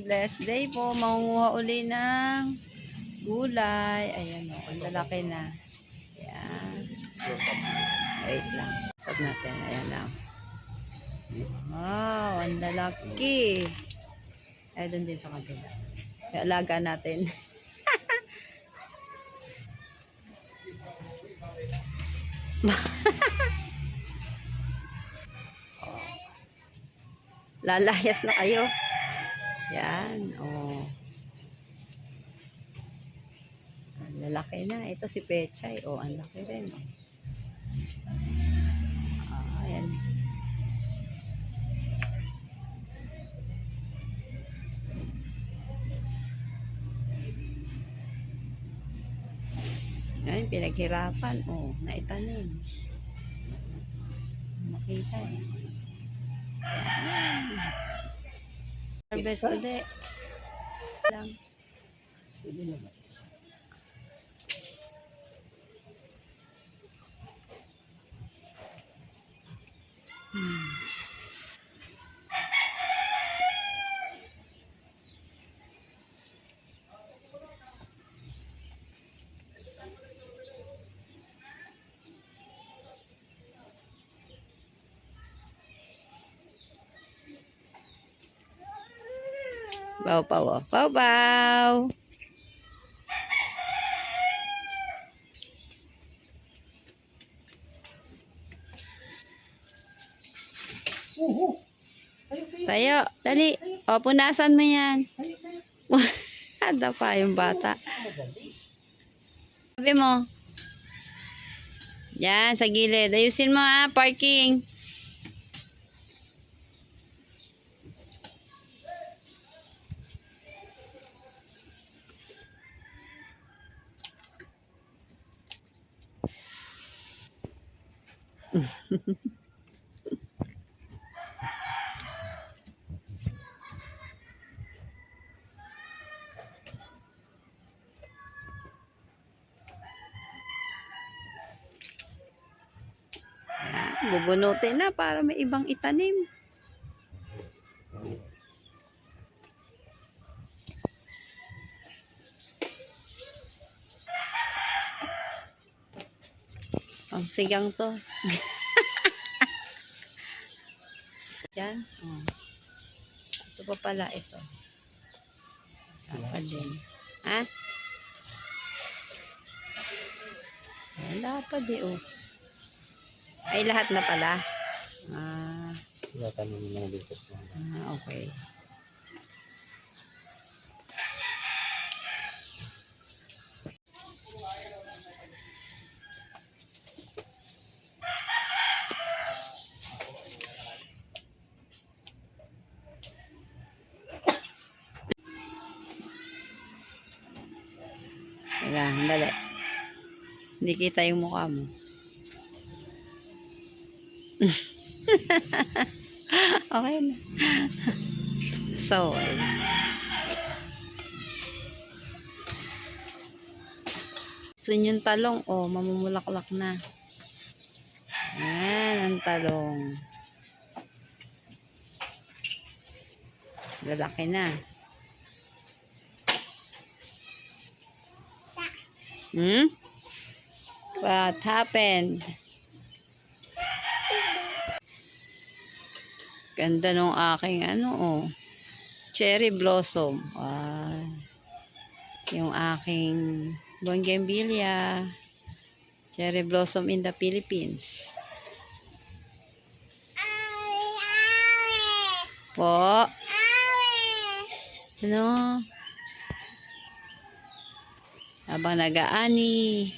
Blessed day po. Mangunguha uli ng gulay. Ayan o. Ang lalaki na. Ayan. Wait lang. Stop natin. Ayan lang. Wow. Ang lalaki. Ay, doon din sa kabila. Alaga natin. Oh. Lalayas na kayo. Yan, oh. Ang lalaki na. Ito si Pechay. Oh, ang laki rin. Oh. Ayan. Ayan, pinaghirapan. Oh, naitanim. Makita eh. Ayan. Harvest ulit. Lang. Baw, baw, baw, baw. Tayo, dali. O, punasan mo yan. Hada pa yung bata. Sabi mo. Yan, sa gilid. Ayusin mo ha, parking. Bubunutin na para may ibang itanim. Ang sigang to. Yan. Oh. Ito pa pala ito. Dapat din. Ha? Dapat din oh. Ay lahat na pala. Okay. Ayan, dali. Hindi kita yung mukha mo. Okay na. So, yung talong, oh, mamumulaklak na. Ayan, ang talong. Lalaki na. What happened? Ganda nung aking ano, oh. Cherry blossom. Yung aking bougainvillea. Cherry blossom in the Philippines. Po. Ano? Habang nag-aani.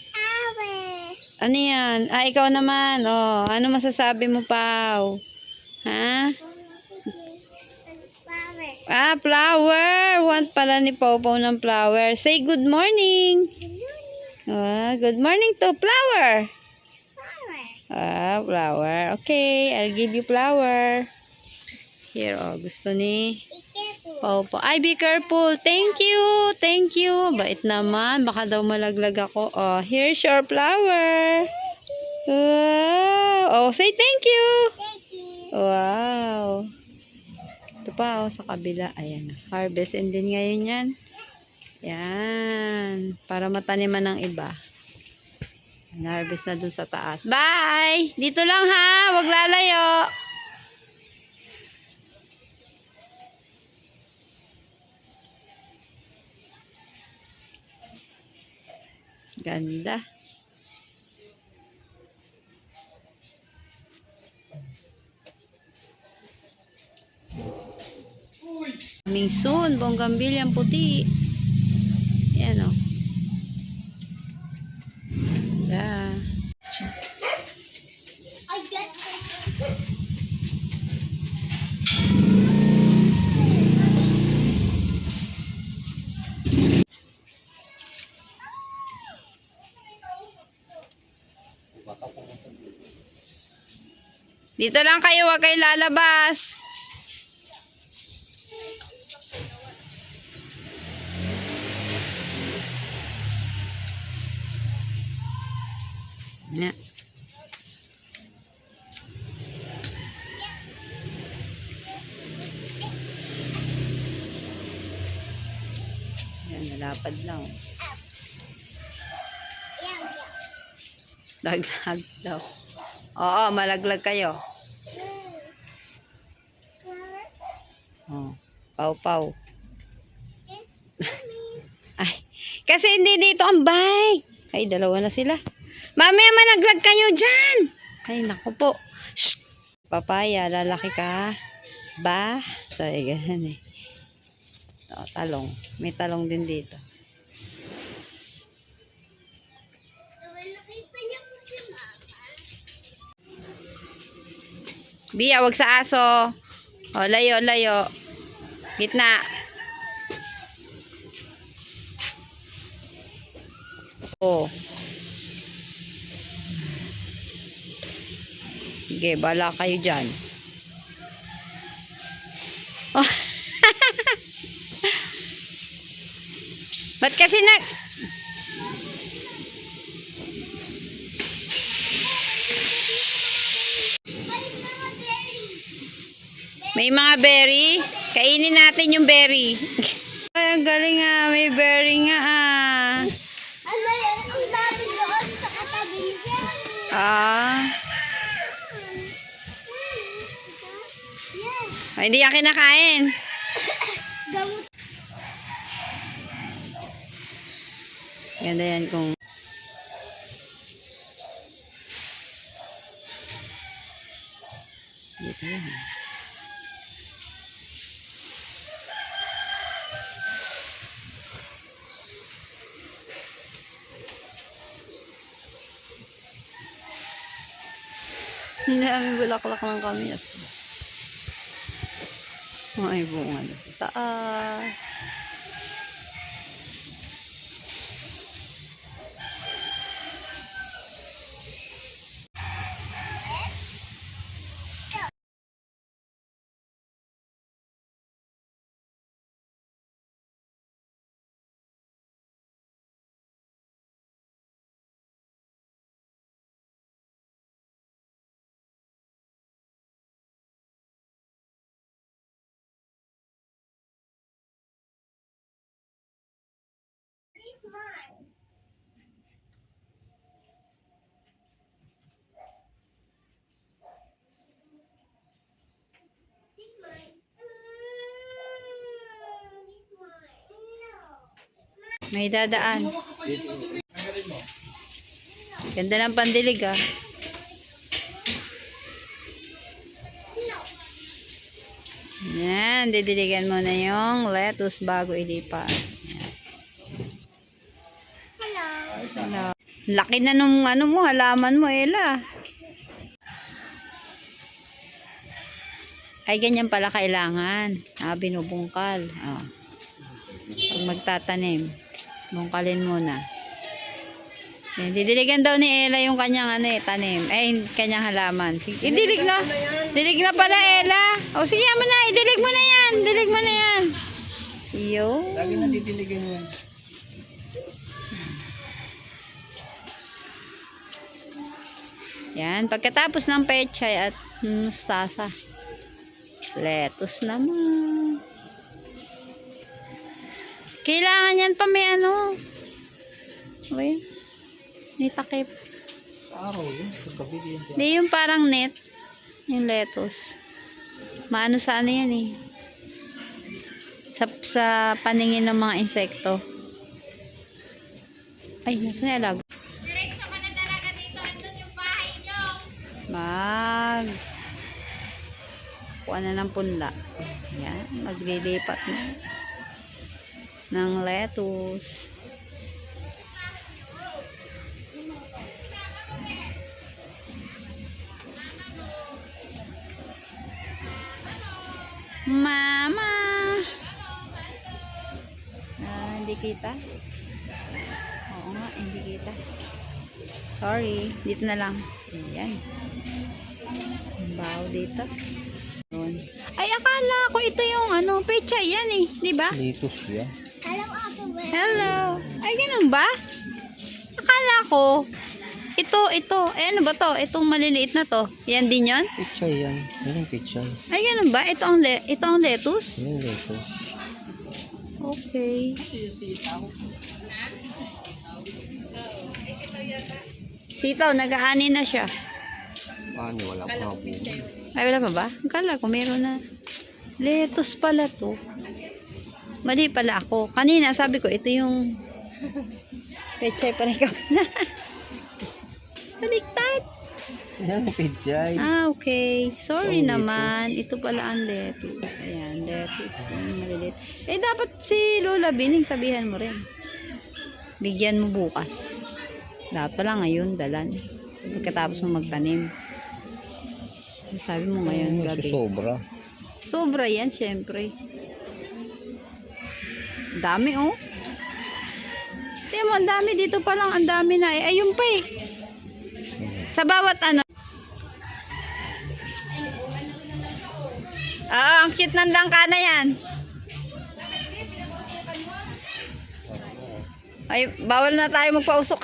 Ano yan? Ikaw naman. Oh, ano masasabi mo, Pao? Ha? Flower. Want pala ni Pao ng flower. Say good morning. Good morning to flower. Flower. Okay, I'll give you flower. Here, oh, gusto ni Pao. Ay, be careful. Thank you. Thank you. Bait naman. Baka daw malaglag ako. Oh, here's your flower. Wow. Oh, say thank you. Thank you. Wow. Ito pa, oh, sa kabila. Ayan. Harvestin din ngayon yan. Yan. Para mataniman ng iba. Harvest na dun sa taas. Bye! Dito lang ha. Huwag lalayo. Ganda. Coming soon, bonggambilyang puti. Yan o. Da. I get Dito lang kayo, huwag kayo lalabas. Na. Yan, nalapad lang. Laglag daw. Oo, malaglag kayo. Oh, pau-pau. Ay, kasi hindi dito ang bike. Ay, dalawa na sila. Mamaya managlag kayo dyan. Ay, naku po. Shh. Papaya, lalaki ka. Ba? So, ganyan eh. Oh, talong. May talong din dito. nakita niyo po si Mama. Bia, wag sa aso. O, layo, layo. Gitna. O. Sige, bala kayo dyan. Oh. Ba't kasi may mga berry? Kainin natin yung berry. Ay, ang galing nga. May berry nga ah. Ano yan? Ang dami doon sa katabi niya. Ah. Yes. Ay, hindi yan kinakain. Gamot. Ganda yan kung... Dito yan. Hindi namin bulaklak ng kamias. Ay, bunga na sa taas. May dadaan. Ganda ng pandilig ah. Yan, didiligan mo na yung lettuce bago ilipat. Hello. Hello. Laki na nung ano mo, halaman mo, Ella. Ay, ganyan pala kailangan. Binubungkal. Pag magtatanim, bungkalin muna. Yan, didiligan daw ni Ella yung kanyang tanim. Kanyang halaman. Sige, idilig na. Dilig na pala, Ella. O, sige mo na. Idilig mo na yan. Dilig mo na yan. Yo. Lagi na didiligan mo yan. Yan, pagkatapos ng pechay at mustasa. Lettuce naman. Kailangan yan pa may ano. Uy, may takip. Araw yun. Pagkabili yan. Hindi yung parang net. Yung lettuce. Maano sa ano yan eh. Sa paningin ng mga insekto. Ay, nasa na alag? Diretso ka na talaga dito. Andun yung bahay nyo. Kuha na ng punla. Yan, maglilipat na ng lettuce. Mama! Hindi kita? Oo nga, hindi kita. Sorry, dito na lang. Ayan. Ang baho dito. Ay, akala ko ito yung ano, pechay yan eh. Di ba? Litos yan. Alam ako ba? Hello. Ay, ganun ba? Akala ko, ito. Eh, ano ba to? Itong maliliit na to. Yan din yon? Pichay yan. Yan yung pichay. Ay, ganun ba? Ito ang lettuce? Yan yung litos. Okay. Sitaw, nag-aani na siya. Paano? Wala pa nga bunga. Ay, wala pa ba? Akala ko meron na. Lettuce pala to. Mali pala ako. Kanina, sabi ko, ito yung pechay pa rin na. Baliktad. Yan yung pichay. Ah, okay. Sorry Oh, naman. Ito pala ang lettuce. Ayan, lettuce. Yung maliliit. Eh, dapat si Lola Bining sabihan mo rin. Bigyan mo bukas. Dapat pala ngayon, dalan. Pagkatapos mo magtanim. Sabi mo ngayon, gabi. Sobra. Sobra yan, syempre. Dami, oh. Tingnan mo, ang dami. Dito pa lang, ang dami na. Eh, ayun pa eh. Sa bawat ano. Ang cute ng langka na yan. Ay, bawal na tayo magpausok.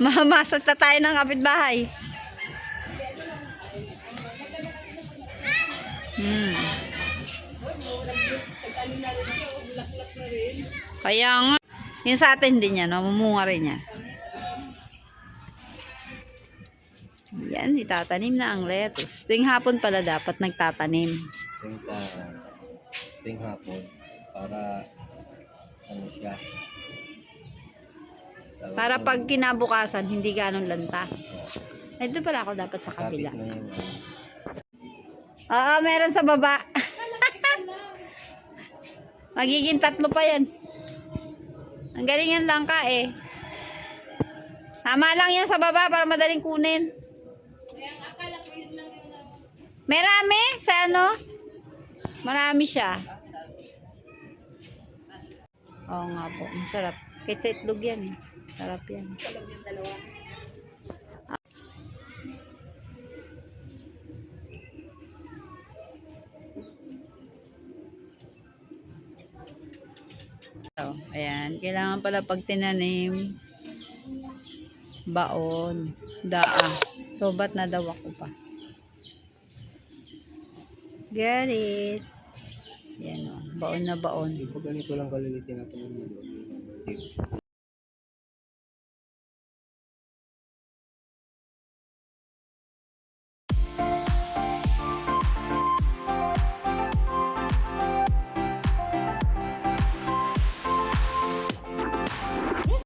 Mahamasat na tayo ng kapitbahay. Kaya nga, yun sa atin din yan, mamumunga rin yan. Yan, itatanim na ang lettuce. Tuwing hapon pala dapat nagtatanim. Ting hapon. Para ano siya. Para pag kinabukasan, hindi ganun lanta. Ay, doon pala ako dapat sa kabila. Na yung, Oo, meron sa baba. Magiging 3 pa yan. Ang galing yan lang ka eh. Tama lang yan sa baba para madaling kunin. Marami sa ano? Marami siya. Oo nga po. Masarap. Kahit sa itlog yan eh. Sarap yan. Ayan. Kailangan pala pag tinanim, baon, daa. So, ba't nadawa ko pa? Get it. Yan o. Baon na baon. Pag ganito lang kalilitin natin yung